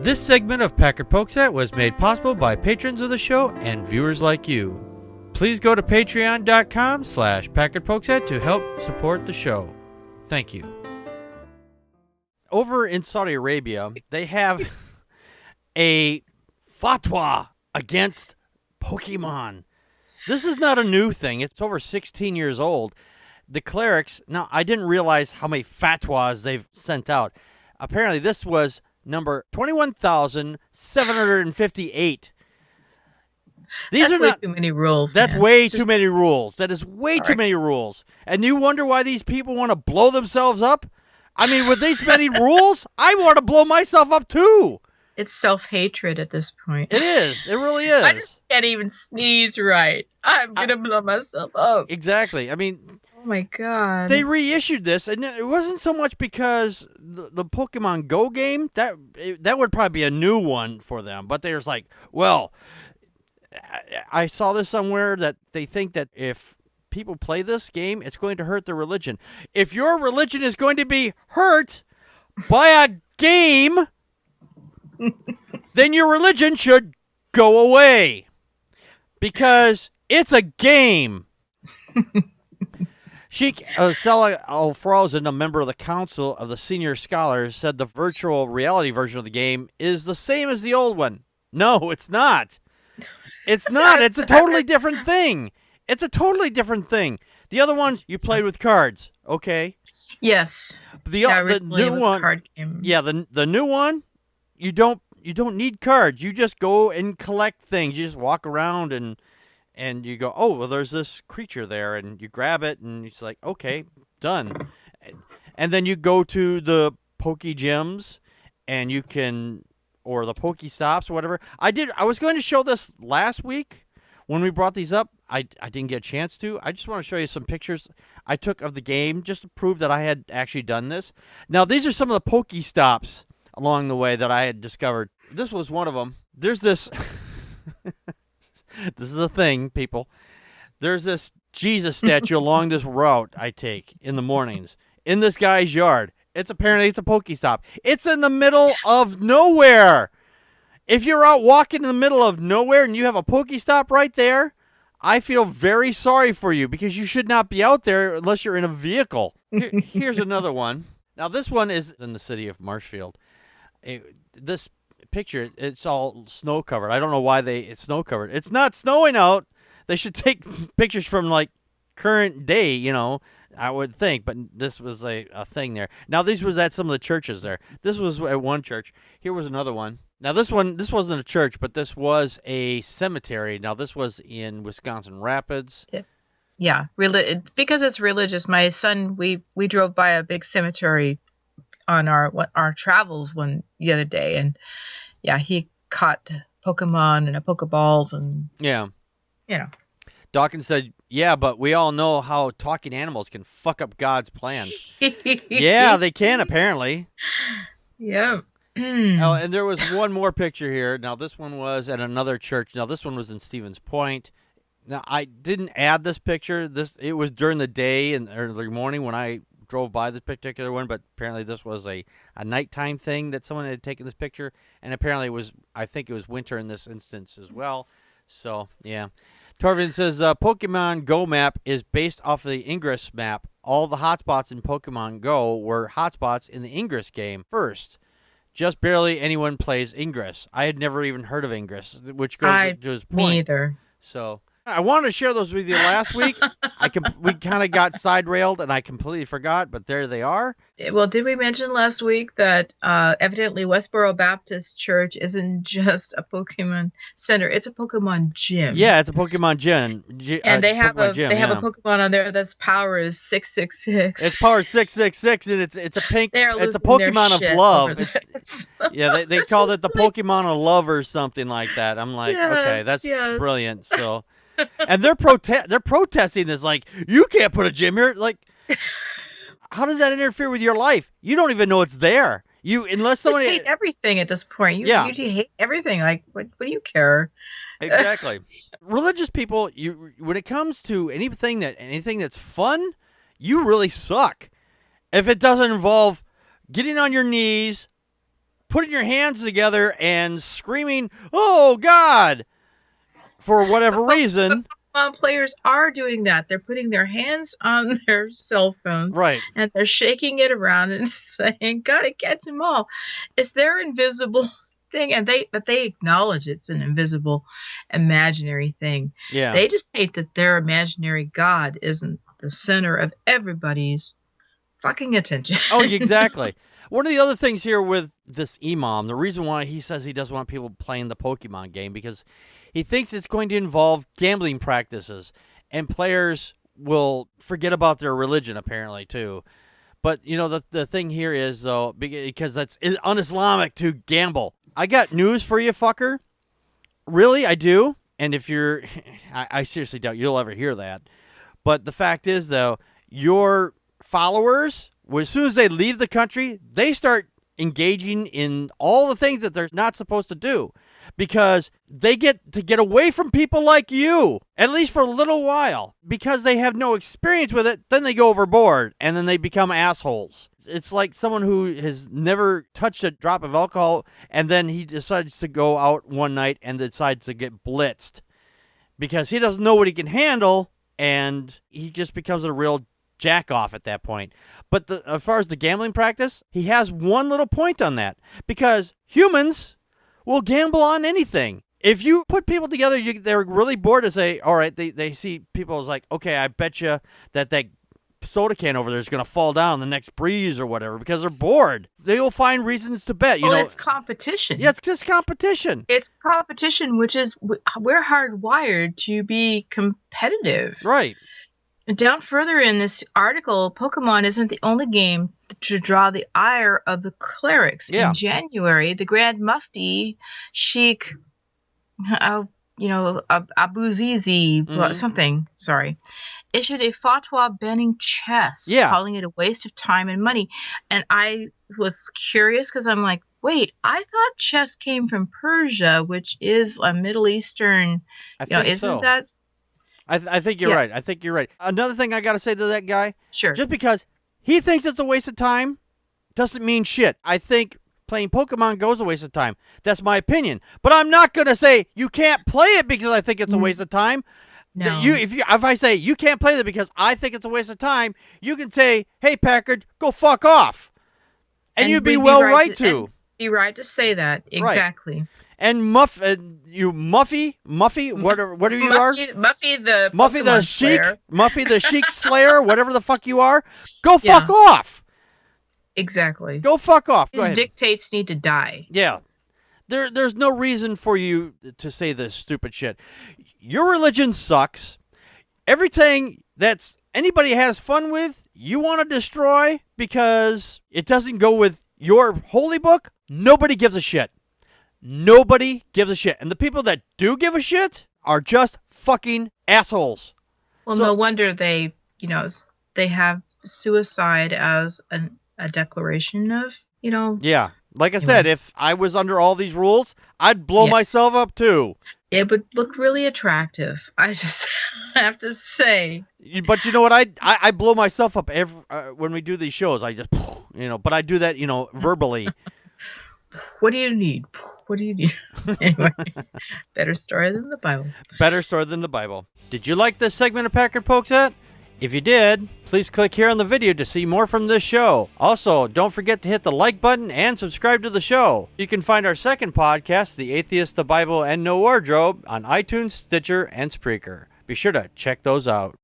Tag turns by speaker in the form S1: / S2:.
S1: This segment of Packard Pokesat was made possible by patrons of the show and viewers like you. Please go to patreon.com/PackardPokesat to help support the show. Thank you. Over in Saudi Arabia, they have a fatwa against Pokemon. This is not a new thing. It's over 16 years old. The clerics, now I didn't realize how many fatwas they've sent out. Apparently this was number 21,758.
S2: That's way too many rules.
S1: That's way too many rules. That is way too many rules. And you wonder why these people want to blow themselves up? I mean, with these many rules, I want to blow myself up too.
S2: It's self-hatred at this point.
S1: It is. It really is.
S2: I just can't even sneeze right. I'm going to blow myself up.
S1: Exactly. I mean,
S2: oh my God.
S1: They reissued this, and it wasn't so much because the Pokemon Go game, that would probably be a new one for them. But they're just like, well, I saw this somewhere that they think that if people play this game, it's going to hurt their religion. If your religion is going to be hurt by a game, then your religion should go away. Because it's a game. Sheikh Salah Al-Fawzan, a member of the Council of the Senior Scholars, said the virtual reality version of the game is the same as the old one. No, it's not. It's not. It's a totally different thing. It's a totally different thing. The other ones, you played with cards, okay?
S2: Yes.
S1: The new one,
S2: card game.
S1: Yeah, the new one, you don't need cards. You just go and collect things. You just walk around and you go, oh, well, there's this creature there, and you grab it, and it's like, okay, done. And then you go to the Poke Gyms, and you can, or the Poke Stops, or whatever. I was going to show this last week when we brought these up. I didn't get a chance to. I just want to show you some pictures I took of the game just to prove that I had actually done this. Now, these are some of the Poke Stops along the way that I had discovered. This was one of them. There's this... This is a thing, people. There's this Jesus statue along this route I take in the mornings in this guy's yard. Apparently it's a Pokestop. It's in the middle of nowhere. If you're out walking in the middle of nowhere and you have a Pokestop right there, I feel very sorry for you because you should not be out there unless you're in a vehicle. Here's another one. Now this one is in the city of Marshfield. This picture, it's all snow covered. I don't know why it's snow covered. It's not snowing out. They should take pictures from like current day, I would think, but this was a thing there. Now these was at some of the churches there. This was at one church. Here was another one. Now this wasn't a church, but this was a cemetery. Now this was in Wisconsin Rapids.
S2: Yeah, because it's religious. My son, we drove by a big cemetery on our travels the other day, and yeah, he caught Pokemon and Pokeballs and
S1: Dawkins said, yeah, but we all know how talking animals can fuck up God's plans. Yeah, they can apparently.
S2: Yeah.
S1: Oh, and there was one more picture here. Now this one was at another church. Now this one was in Stevens Point. Now I didn't add this picture. It was during the day and early morning when I drove by this particular one, but apparently this was a nighttime thing that someone had taken this picture, and apparently I think it was winter in this instance as well. So yeah, Torvin says Pokemon Go map is based off of the Ingress map. All the hotspots in Pokemon Go were hotspots in the Ingress game first. Just barely anyone plays Ingress. I had never even heard of Ingress, which goes to his point.
S2: Me either.
S1: So I wanted to share those with you last week. We kind of got side railed, and I completely forgot, but there they are.
S2: Well, did we mention last week that evidently Westboro Baptist Church isn't just a Pokemon center; it's a Pokemon gym.
S1: Yeah, it's a Pokemon gym,
S2: and they have a Pokemon on there that's power is 666.
S1: It's power 666, and it's a pink. It's a Pokemon of love. Yeah, they called it the Pokemon of love or something like that. I'm like, okay, that's brilliant. So. And they're protesting this, like, you can't put a gym here. Like, how does that interfere with your life? You don't even know it's there. Unless somebody
S2: hate everything at this point. You hate everything. Like, what do you care?
S1: Exactly. Religious people, when it comes to anything that's fun, you really suck. If it doesn't involve getting on your knees, putting your hands together and screaming, "Oh God!" for whatever reason.
S2: Players are doing that. They're putting their hands on their cell phones,
S1: Right.
S2: and they're shaking it around and saying, "Gotta catch them all." It's their invisible thing, and they acknowledge it's an invisible, imaginary thing.
S1: Yeah.
S2: They just hate that their imaginary God isn't the center of everybody's fucking attention.
S1: Oh, exactly. One of the other things here with this imam, the reason why he says he doesn't want people playing the Pokemon game, because he thinks it's going to involve gambling practices, and players will forget about their religion, apparently, too. But, the thing here is, though, because that's un-Islamic to gamble. I got news for you, fucker. Really, I do. And if you're... I seriously doubt you'll ever hear that. But the fact is, though, your followers, as soon as they leave the country, they start engaging in all the things that they're not supposed to do, because they get away from people like you, at least for a little while, because they have no experience with it. Then they go overboard, and then they become assholes. It's like someone who has never touched a drop of alcohol, and then he decides to go out one night and decides to get blitzed because he doesn't know what he can handle, and he just becomes a real jack off at that point. But as far as the gambling practice, he has one little point on that, because humans will gamble on anything. If you put people together, they're really bored to say, all right, they see people as like, okay, I bet you that soda can over there is going to fall down the next breeze or whatever, because they're bored. They will find reasons to bet.
S2: It's competition.
S1: Yeah, it's just competition.
S2: It's competition, which is, we're hardwired to be competitive.
S1: Right.
S2: Down further in this article, Pokemon isn't the only game to draw the ire of the clerics.
S1: Yeah.
S2: In January, the Grand Mufti, Sheikh, Abuzizi, something, issued a fatwa banning chess, calling it a waste of time and money. And I was curious because I'm like, wait, I thought chess came from Persia, which is a Middle Eastern, isn't that...
S1: I think you're right. I think you're right. Another thing I got to say to that guy.
S2: Sure.
S1: Just because he thinks it's a waste of time doesn't mean shit. I think playing Pokemon Go is a waste of time. That's my opinion. But I'm not going to say you can't play it because I think it's a waste of time.
S2: No.
S1: If I say you can't play it because I think it's a waste of time, you can say, hey, Packard, go fuck off. And you'd be right to.
S2: Be right to say that. Exactly.
S1: Right. And Muffy, whatever you are,
S2: Muffy the
S1: Sheik,
S2: Slayer.
S1: Muffy the Sheik Slayer, whatever the fuck you are, go fuck off.
S2: Exactly.
S1: Go fuck off.
S2: His dictates need to die.
S1: Yeah. There's no reason for you to say this stupid shit. Your religion sucks. Everything that's anybody has fun with, you want to destroy because it doesn't go with your holy book. Nobody gives a shit. Nobody gives a shit. And the people that do give a shit are just fucking assholes.
S2: Well, no wonder they have suicide as a declaration of,
S1: Yeah. Like I said, if I was under all these rules, I'd blow myself up too.
S2: It would look really attractive. I just have to say.
S1: But you know what? I blow myself up when we do these shows. I just, but I do that, verbally.
S2: What do you need? What do you need? Anyway, better story than the Bible.
S1: Better story than the Bible. Did you like this segment of Packard Pokes At? If you did, please click here on the video to see more from this show. Also, don't forget to hit the like button and subscribe to the show. You can find our second podcast, The Atheist, the Bible, and No Wardrobe, on iTunes, Stitcher, and Spreaker. Be sure to check those out.